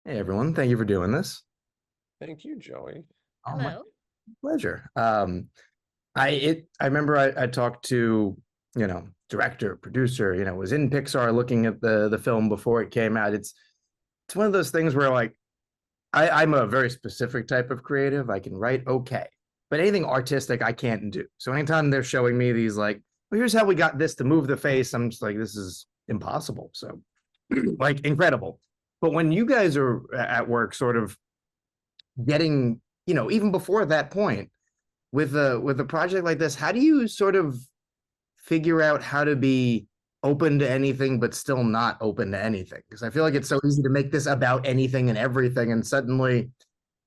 Hey everyone, thank you for doing this. Thank you, Joey. Oh, my Hello. pleasure. I remember I talked to, director, producer, was in Pixar looking at the film before it came out. It's one of those things where like I'm a very specific type of creative. I can write okay, but anything artistic I can't do. So anytime they're showing me these like, well, here's how we got this to move the face, I'm just like, this is impossible. So like incredible. But when you guys are at work, sort of getting, even before that point, with a project like this, how do you sort of figure out how to be open to anything but still not open to anything? Because I feel like it's so easy to make this about anything and everything, and suddenly,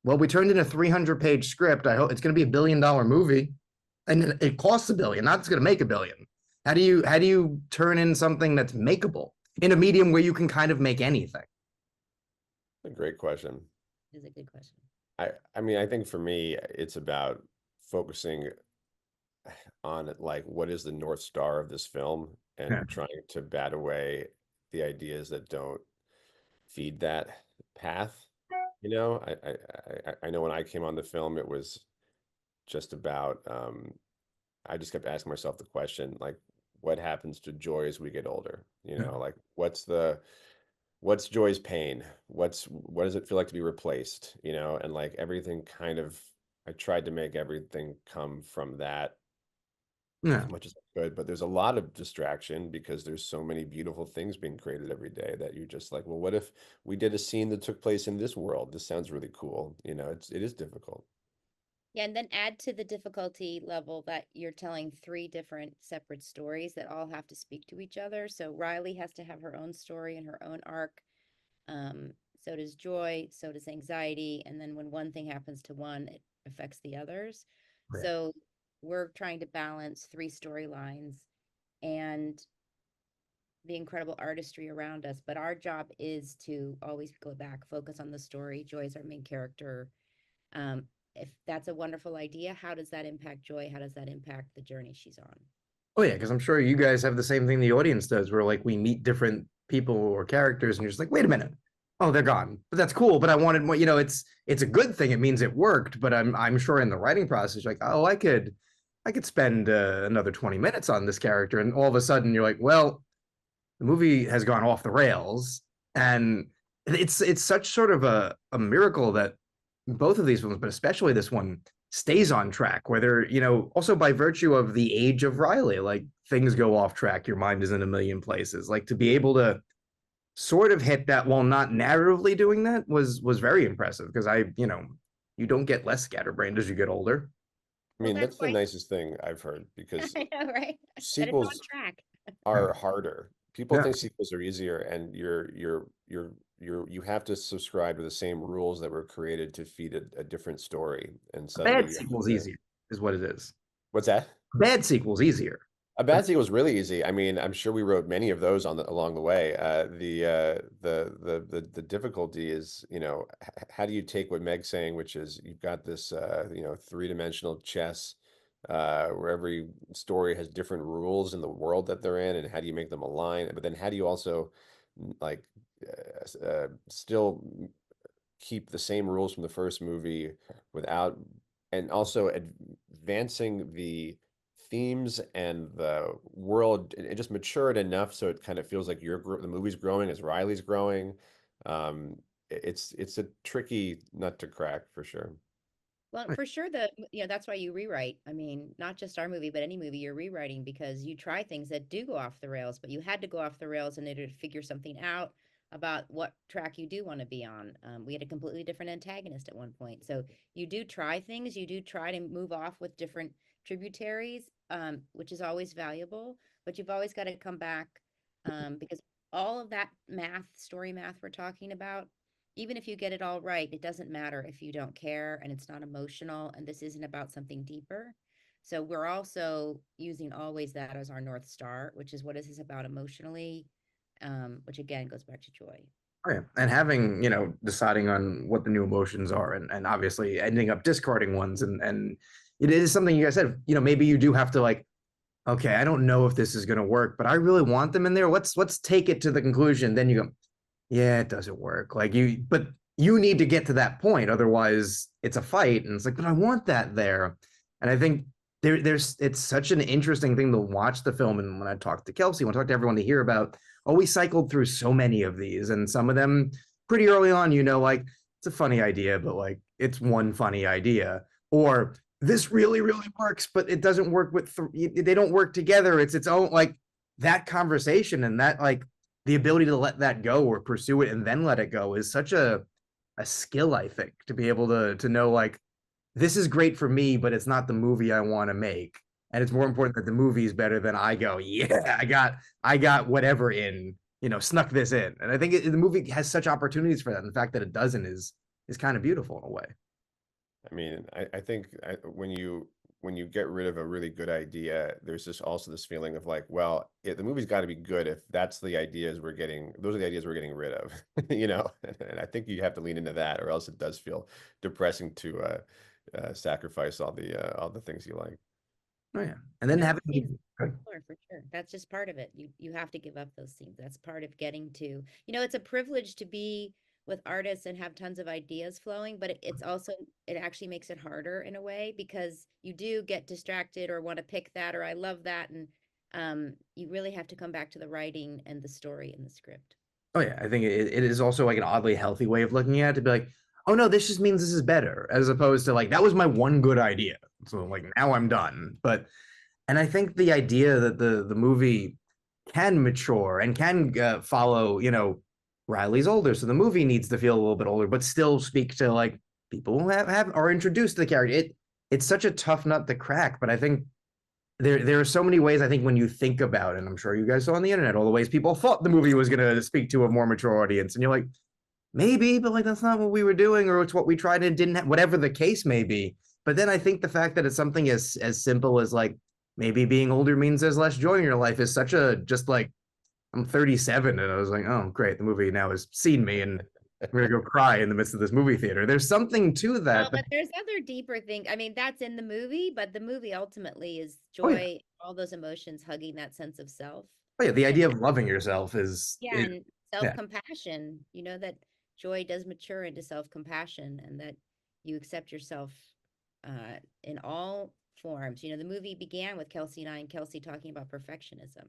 well, we turned in a 300-page script. I hope it's going to be $1 billion movie, and it costs $1 billion. Not it's going to make $1 billion. How do you turn in something that's makeable in a medium where you can kind of make anything? A great question. Is a good question. I mean, I think for me, it's about focusing on like what is the North Star of this film Yeah. and trying to bat away the ideas that don't feed that path. I know when I came on the film, it was just about I just kept asking myself the question, like, what happens to joy as we get older? Yeah. Like what's joy's pain? What does it feel like to be replaced? And like everything kind of I tried to make everything come from that Yeah. as much as I could, but there's a lot of distraction because there's so many beautiful things being created every day that you're just like, well, what if we did a scene that took place in this world? This sounds really cool. It is difficult. Yeah, and then add to the difficulty level that you're telling three different separate stories that all have to speak to each other. So Riley has to have her own story and her own arc. Um, so does Joy, so does anxiety, and then when one thing happens to one, it affects the others. Yeah. So we're trying to balance three storylines and the incredible artistry around us. But our job is to always go back, focus on the story. Joy is our main character. Um, if that's a wonderful idea, how does that impact Joy? How does that impact the journey she's on? Oh yeah, because I'm sure you guys have the same thing the audience does, where like we meet different people or characters, and you're just like, wait a minute, oh they're gone, but that's cool. But I wanted more. It's a good thing. It means it worked. But I'm sure in the writing process, like, oh, I could spend another 20 minutes on this character, and all of a sudden you're like, well, the movie has gone off the rails, and it's such sort of a miracle that both of these films, but especially this one, stays on track. Where they're, also by virtue of the age of Riley, like things go off track, your mind is in a million places. Like to be able to sort of hit that while not narratively doing that was very impressive because you don't get less scatterbrained as you get older. I Well, mean, that's that's the why nicest thing I've heard because I know, right? That it's on sequels track. Yeah. are harder. People Yeah. think sequels are easier, and you have to subscribe to the same rules that were created to feed a different story, and A suddenly bad you have sequel's to. easier, is what it is. What's that? A bad sequel's easier. A bad sequel is really easy. I mean, I'm sure we wrote many of those along the way. The difficulty is, how do you take what Meg's saying, which is you've got this, three-dimensional chess, where every story has different rules in the world that they're in, and how do you make them align? But then how do you also like still keep the same rules from the first movie without, and also advancing the themes and the world and just mature it enough so it kind of feels like the movie's growing as Riley's growing. It's a tricky nut to crack for sure. Well, for sure, that's why you rewrite. I mean, not just our movie, but any movie you're rewriting because you try things that do go off the rails, but you had to go off the rails in order to figure something out about what track you do want to be on. We had a completely different antagonist at one point. So you do try things, you do try to move off with different tributaries, which is always valuable, but you've always got to come back because all of that story math we're talking about, even if you get it all right, it doesn't matter if you don't care and it's not emotional and this isn't about something deeper. So we're also using always that as our North Star, which is what is this about emotionally, which again goes back to joy. Oh, yeah. And having, deciding on what the new emotions are and obviously ending up discarding ones and it is something you guys said, maybe you do have to like, okay, I don't know if this is gonna work, but I really want them in there. Let's take it to the conclusion. Then you go, yeah, it doesn't work. Like but you need to get to that point, otherwise it's a fight. And it's like, but I want that there. And I think there's it's such an interesting thing to watch the film. And when I talk to Kelsey, when I talk to everyone to hear about, oh, we cycled through so many of these, and some of them pretty early on, like it's a funny idea, but like it's one funny idea, or this really really works, but it doesn't work with they don't work together. It's its own, like that conversation, and that like the ability to let that go or pursue it and then let it go is such a skill, I think, to be able to know like this is great for me, but it's not the movie I want to make. And it's more important that the movie is better than I go, yeah, I got whatever in, snuck this in. And I think the movie has such opportunities for that. And the fact that it doesn't is kind of beautiful in a way. I mean, I think when you get rid of a really good idea, there's also this feeling of like, well, the movie's got to be good if that's the ideas we're getting. Those are the ideas we're getting rid of, And I think you have to lean into that, or else it does feel depressing to sacrifice all the things you like. Oh yeah, and then having For sure. That's just part of it. You have to give up those things. That's part of getting to, it's a privilege to be with artists and have tons of ideas flowing, but it's also, it actually makes it harder in a way, because you do get distracted or want to pick that, or I love that. And you really have to come back to the writing and the story and the script. Oh yeah, I think it is also like an oddly healthy way of looking at it, to be like, oh no, this just means this is better, as opposed to like that was my one good idea, so like now I'm done. But and I think the idea that the movie can mature and can follow, Riley's older, so the movie needs to feel a little bit older, but still speak to like people who have are introduced to the character. It's such a tough nut to crack, but I think there are so many ways, I think, when you think about it, and I'm sure you guys saw on the internet all the ways people thought the movie was going to speak to a more mature audience, and you're like, maybe, but like that's not what we were doing, or it's what we tried and didn't have, whatever the case may be. But then I think the fact that it's something as simple as like maybe being older means there's less joy in your life is such a, just like, I'm 37 and I was like, oh great, the movie now has seen me and I'm gonna go cry in the midst of this movie theater. There's something to that. But there's other deeper things. I mean, that's in the movie, but the movie ultimately is Oh yeah, joy, all those emotions, hugging that sense of self. oh yeah, the And idea of loving yourself is yeah, and yeah, self-compassion, that joy does mature into self-compassion, and that you accept yourself in all forms. The movie began with Kelsey and Kelsey talking about perfectionism.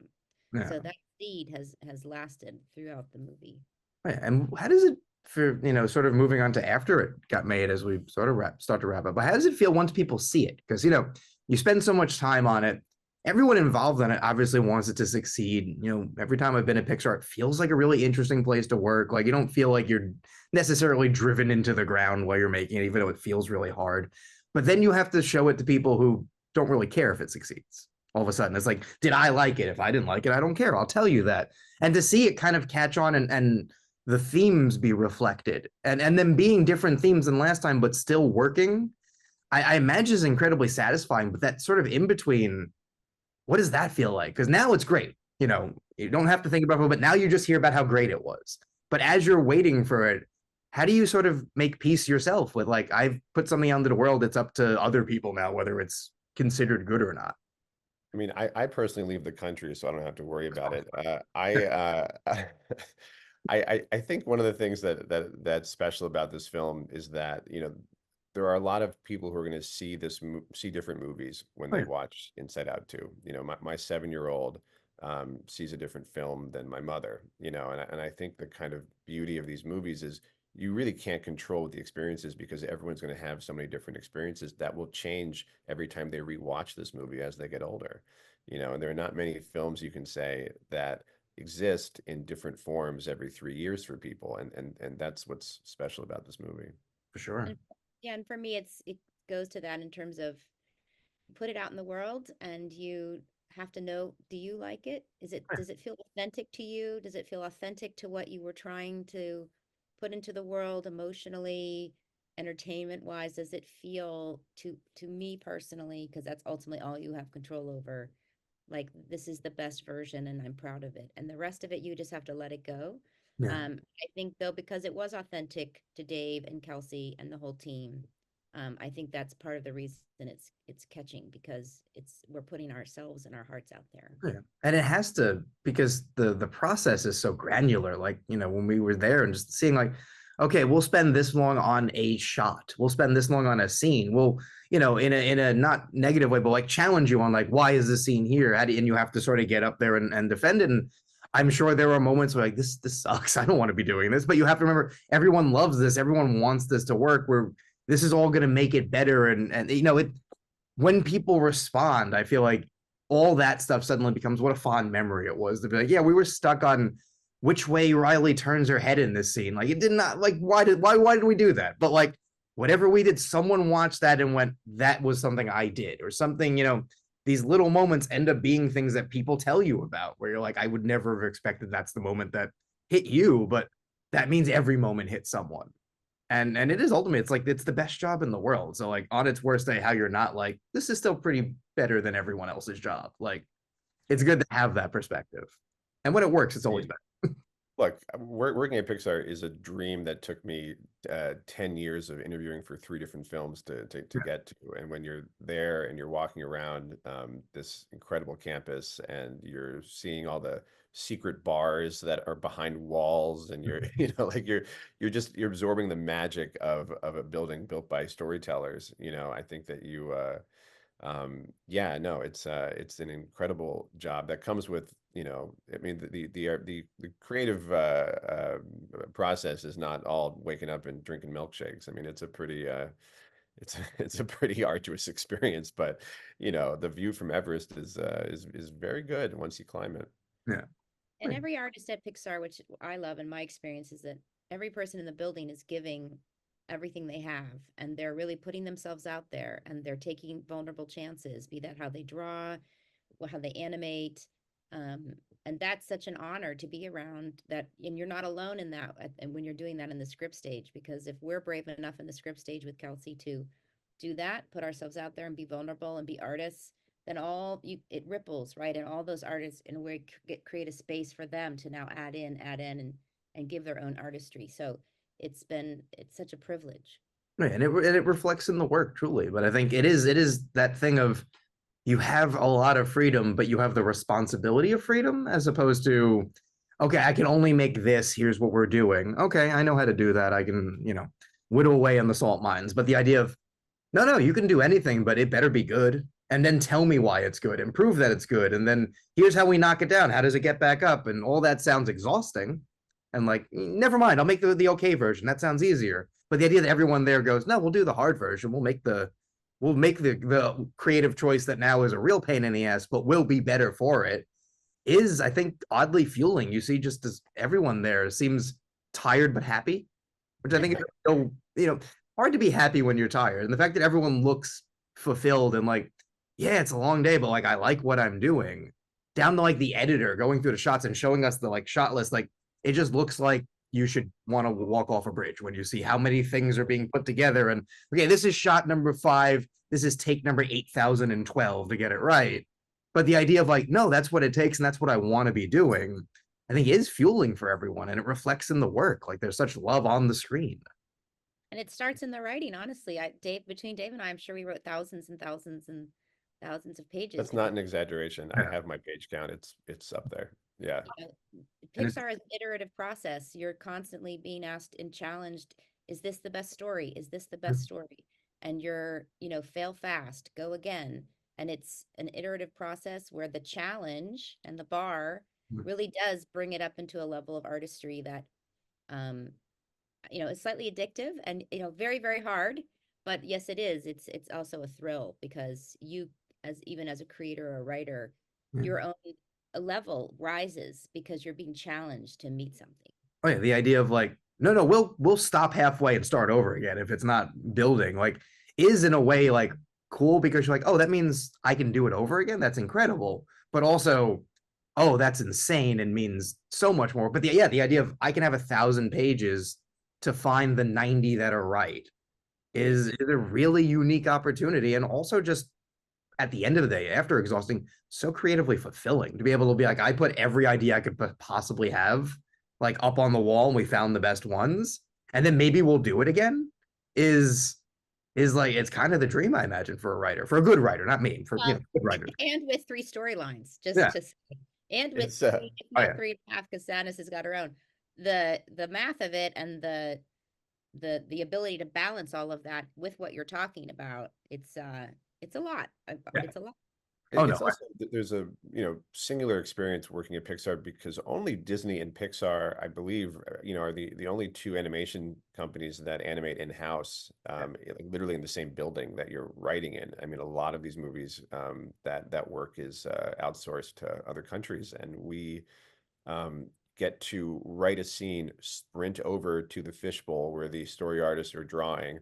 yeah. So that seed has lasted throughout the movie. Yeah, and how does it, for sort of moving on to after it got made, as we sort of start to wrap up, but how does it feel once people see it? Because you spend so much time on it, everyone involved in it obviously wants it to succeed. Every time I've been at Pixar, it feels like a really interesting place to work. Like you don't feel like you're necessarily driven into the ground while you're making it, even though it feels really hard. But then you have to show it to people who don't really care if it succeeds. All of a sudden, it's like, did I like it? If I didn't like it, I don't care. I'll tell you that. And to see it kind of catch on and the themes be reflected, and them being different themes than last time, but still working, I imagine is incredibly satisfying. But that sort of in between, what does that feel like? Because now it's great. You don't have to think about it, but now you just hear about how great it was. But as you're waiting for it, how do you sort of make peace yourself with like, I've put something out into the world, it's up to other people now whether it's considered good or not? I mean, I personally leave the country, so I don't have to worry about it. I think one of the things that's special about this film is that, there are a lot of people who are going to see different movies when Oh, they yeah. watch Inside Out 2. My 7-year-old sees a different film than my mother, and I think the kind of beauty of these movies is you really can't control what the experience is, because everyone's going to have so many different experiences that will change every time they rewatch this movie as they get older. And there are not many films you can say that exist in different forms every 3 years for people, and that's what's special about this movie. For sure. And yeah, and for me, it goes to that in terms of put it out in the world, and you have to know, do you like it? Does it feel authentic to you? Does it feel authentic to what you were trying to put into the world emotionally, entertainment wise? Does it feel to me personally, because that's ultimately all you have control over, like this is the best version and I'm proud of it. And the rest of it, you just have to let it go. Yeah. I think though, because it was authentic to Dave and Kelsey and the whole team, I think that's part of the reason it's catching, because we're putting ourselves and our hearts out there. Yeah. And it has to, because the process is so granular. Like, when we were there and just seeing like, okay, we'll spend this long on a shot. We'll spend this long on a scene. We'll, you know, in a not negative way, but like challenge you on like, why is this scene here? How do you, and you have to sort of get up there and defend it. And I'm sure there are moments where like this sucks. I don't want to be doing this. But you have to remember everyone loves this. Everyone wants this to work. Where this is all going to make it better. And you know, it when people respond, I feel like all that stuff suddenly becomes what a fond memory it was to be like, yeah, we were stuck on which way Riley turns her head in this scene. Like it did not like why did we do that? But like whatever we did, someone watched that and went, that was something I did, or something, you know, these little moments end up being things that people tell you about where you're like, I would never have expected that's the moment that hit you, but that means every moment hit someone. And it is ultimately, it's like it's the best job in the world. So like on its worst day, how you're not like, this is still pretty better than everyone else's job. Like it's good to have that perspective. And when it works, it's always better. Look, working at Pixar is a dream that took me 10 years of interviewing for 3 different films to get to. And when you're there and you're walking around this incredible campus and you're seeing all the secret bars that are behind walls, and you're you know, like you're absorbing the magic of a building built by storytellers. You know, I think that you yeah, no, it's an incredible job that comes with, you know, I mean, the creative process is not all waking up and drinking milkshakes. I mean, it's a pretty it's a pretty arduous experience, but you know, the view from Everest is very good once you climb it. Yeah. And every artist at Pixar, which I love, and my experience is that every person in the building is giving everything they have, and they're really putting themselves out there, and they're taking vulnerable chances, be that how they draw, how they animate. And that's such an honor to be around that. And you're not alone in that. And when you're doing that in the script stage, because if we're brave enough in the script stage with Kelsey to do that, put ourselves out there and be vulnerable and be artists, then it ripples, right? And all those artists in a way create a space for them to now add in and give their own artistry. So it's such a privilege. Right. And it reflects in the work truly. But I think it is that thing of you have a lot of freedom, but you have the responsibility of freedom as opposed to, okay, I can only make this. Here's what we're doing. Okay, I know how to do that. I can, you know, whittle away on the salt mines. But the idea of, no, you can do anything, but it better be good. And then tell me why it's good and prove that it's good. And then here's how we knock it down. How does it get back up? And all that sounds exhausting. And like, never mind, I'll make the okay version. That sounds easier. But the idea that everyone there goes, no, we'll do the hard version. We'll make the creative choice that now is a real pain in the ass, but will be better for it, is, I think, oddly fueling. You see just as everyone there seems tired but happy, which I think is so, you know, hard to be happy when you're tired. And the fact that everyone looks fulfilled and like, yeah, it's a long day, but like I like what I'm doing. Down to like the editor going through the shots and showing us the like shot list, like it just looks like you should want to walk off a bridge when you see how many things are being put together. And okay, this is shot number 5. This is take number 8,012 to get it right. But the idea of like, no, that's what it takes, and that's what I want to be doing, I think is fueling for everyone, and it reflects in the work. Like there's such love on the screen. And it starts in the writing, honestly. Between Dave and I, I'm sure we wrote thousands and thousands and thousands of pages. That's not an exaggeration. I have my page count. It's up there. Yeah. Pixar is an iterative process. You're constantly being asked and challenged, is this the best story? Is this the best story? And you're, fail fast, go again. And it's an iterative process where the challenge and the bar really does bring it up into a level of artistry that, is slightly addictive and, very, very hard. But yes, it is. It's also a thrill because even as a creator or a writer, your own level rises because you're being challenged to meet something. Oh yeah, the idea of like, no, we'll stop halfway and start over again if it's not building, like, is in a way like cool because you're like, oh, that means I can do it over again. That's incredible. But also, oh, that's insane and means so much more. But the idea of I can have 1,000 pages to find the 90 that are right is a really unique opportunity, and also just at the end of the day, after exhausting, so creatively fulfilling to be able to be like, I put every idea I could possibly have like up on the wall and we found the best ones, and then maybe we'll do it again, is like, it's kind of the dream, I imagine, for a writer, for a good writer, not me, for good writers. And with 3 storylines, to say, and with 3, if not 3.5, because Sadness has got her own. The math of it and the the ability to balance all of that with what you're talking about, it's a lot. Yeah. It's a lot. Oh, no. It's also there's a singular experience working at Pixar because only Disney and Pixar, I believe, are the only two animation companies that animate in-house, like literally in the same building that you're writing in. I mean, a lot of these movies, that work is outsourced to other countries, and we get to write a scene, sprint over to the fishbowl where the story artists are drawing,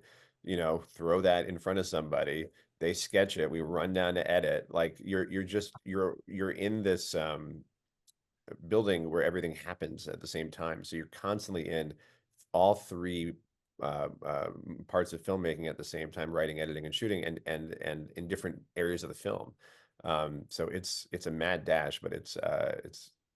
throw that in front of somebody, they sketch it, we run down to edit. Like you're in this building where everything happens at the same time. So you're constantly in all three parts of filmmaking at the same time, writing, editing, and shooting, and in different areas of the film. So it's a mad dash, but it's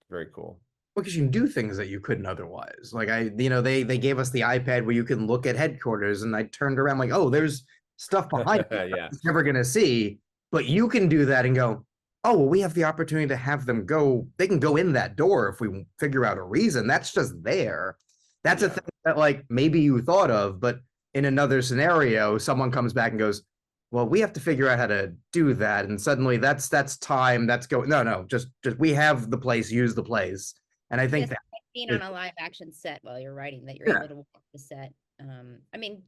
very cool. Because you can do things that you couldn't otherwise. Like they gave us the iPad where you can look at headquarters, and I turned around like, oh, there's stuff behind me Yeah. it's never gonna see. But you can do that and go, oh, well, we have the opportunity to have them go. They can go in that door if we figure out a reason. That's just there. That's a thing that like maybe you thought of, but in another scenario, someone comes back and goes, well, we have to figure out how to do that. And suddenly that's time that's going. No, just we have the place, use the place. And I think Yes, that being on a live action set while you're writing, that you're able to walk the set. I mean,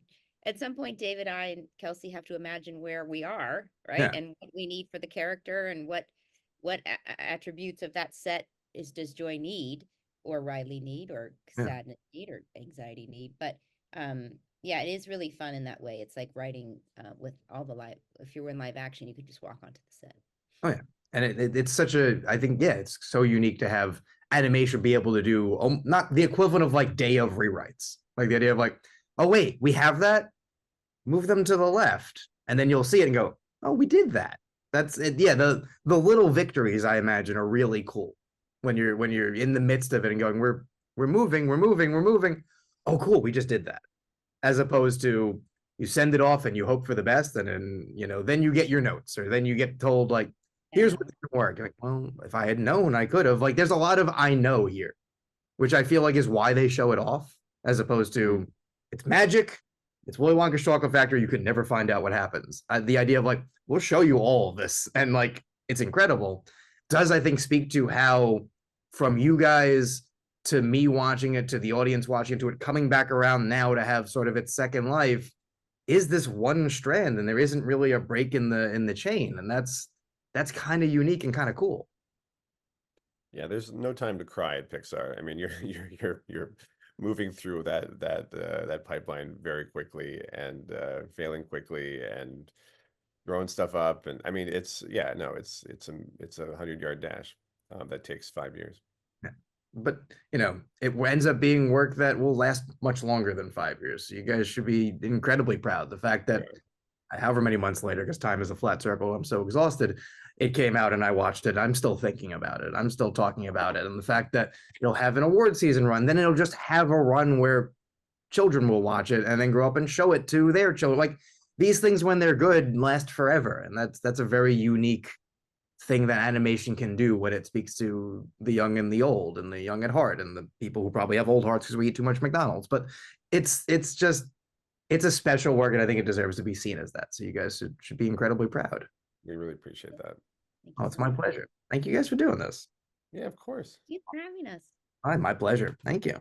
at some point, David, I, and Kelsey have to imagine where we are, right? Yeah. And what we need for the character, and what attributes of that set does Joy need, or Riley need, or sadness need, or anxiety need. But yeah, it is really fun in that way. It's like writing with all the live. If you were in live action, you could just walk onto the set. Oh yeah, and it's such a, I think, yeah, it's so unique to have animation be able to do not the equivalent of like day of rewrites, like the idea of like, oh wait, we have that, move them to the left, and then you'll see it and go, oh, we did that. That's it. Yeah, the little victories I imagine are really cool when you're in the midst of it and going, we're moving. Oh, cool, we just did that. As opposed to you send it off and you hope for the best, and then then you get your notes, or then you get told like, here's what didn't work. Like, well, if I had known, I could have. Like, there's a lot of I know here, which I feel like is why they show it off, as opposed to it's magic, it's Willy Wonka's chocolate factory. You could never find out what happens. The idea of like, we'll show you all of this, and like, it's incredible. Does, I think, speak to how, from you guys to me watching it to the audience watching to it coming back around now to have sort of its second life, is this one strand, and there isn't really a break in the chain, and that's kind of unique and kind of cool. Yeah, there's no time to cry at Pixar. I mean, you're moving through that pipeline very quickly, and failing quickly, and throwing stuff up, and I mean, it's a 100-yard dash that takes 5 years. Yeah. But it ends up being work that will last much longer than 5 years. So you guys should be incredibly proud. The fact that however many months later, because time is a flat circle, I'm so exhausted, it came out and I watched it. I'm still thinking about it. I'm still talking about it. And the fact that it'll have an award season run, then it'll just have a run where children will watch it and then grow up and show it to their children. Like, these things, when they're good, last forever. And that's a very unique thing that animation can do when it speaks to the young and the old, and the young at heart, and the people who probably have old hearts because we eat too much McDonald's. But it's a special work, and I think it deserves to be seen as that. So you guys should be incredibly proud. We really appreciate that. Oh, it's my pleasure. Thank you guys for doing this. Yeah, of course. Thank you for having us. All right, my pleasure. Thank you.